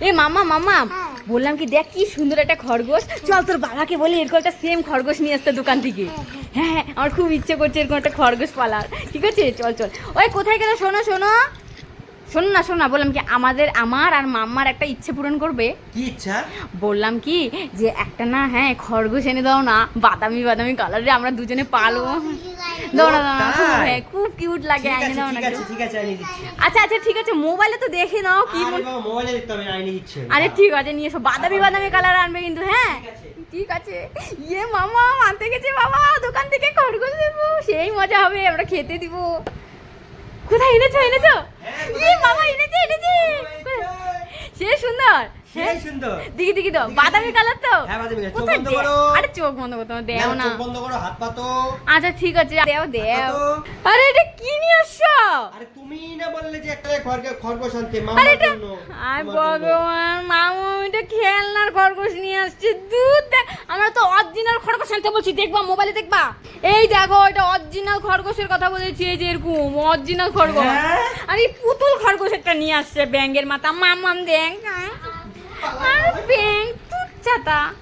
এ মামা মামা বললাম কি দেখ কি সুন্দর একটা খরগোশ, চল তোর বাবাকে বলি এরকম একটা সেম খরগোশ নিয়ে আসতে দোকান থেকে। হ্যাঁ হ্যাঁ আমার খুব ইচ্ছে করছে এরকম একটা খরগোশ পালার। ঠিক আছে চল চল। ওই কোথায় গেল, শোনো শোনো শোনো না বললাম কি আমার আর মাম্মার একটা ইচ্ছে পূরণ করবে। কি ইচ্ছা? বললাম কি যে একটা না হ্যাঁ খরগোশ এনে দাও না, বাদামি বাদামি কালারে, আমরা দুজনে পালবো। দাও না হ্যাঁ খুব কিউট লাগে, এনে দাও না। ঠিক আছে আইনে দিচ্ছি। আচ্ছা আচ্ছা ঠিক আছে, মোবাইলে তো দেখে নাও কি। আরে বাবা মোবাইলে দেখতে হবে, আইনে দিচ্ছি। আরে ঠিক আছে নিয়ে এসো, বাদামি বাদামি কালার আনবে কিন্তু। হ্যাঁ ঠিক আছে। ইয়ে মামা আনতে গেছে বাবা দোকান থেকে খরগোশ দেবো, সেই মজা হবে, আমরা খেতে দিব। কোথায় এনেছো? ইয়ে মামা এনেছে সে সুন্দর। সেই সুন্দর। দিকে দাও, বাদামি কালার তো। হ্যাঁ বাদামি কালার। কোথায় চোখ বন্ধ করো। আরে চোখ বন্ধ করতে দেও না। চোখ বন্ধ করো, হাত পাতো। আচ্ছা ঠিক আছে দেও। পাতো। আরে এটা কি নিয়ে আসছো? আরে তুমি না বললে যে একটা খরগোশ আনতে আরে মামার এটা জন্য। আয় ভগবান, মামা এটা খেলনার খরগোশ নিয়ে আসছে। দুধ দেখ, আমরা তো অরিজিনাল খরগোশ আনতে বলছি, দেখবা মোবাইলে দেখবা। এই দেখো এটা অরিজিনাল খরগোশের কথা বলেছি, এই যে এরকম অরিজিনাল খরগোশ। হ্যাঁ? আরে পুতুল খরগোশ একটা নিয়ে আসছে ব্যাঙের মাথা। মামাম দেখ আর ব্যাঙ তুচ্ছাতা।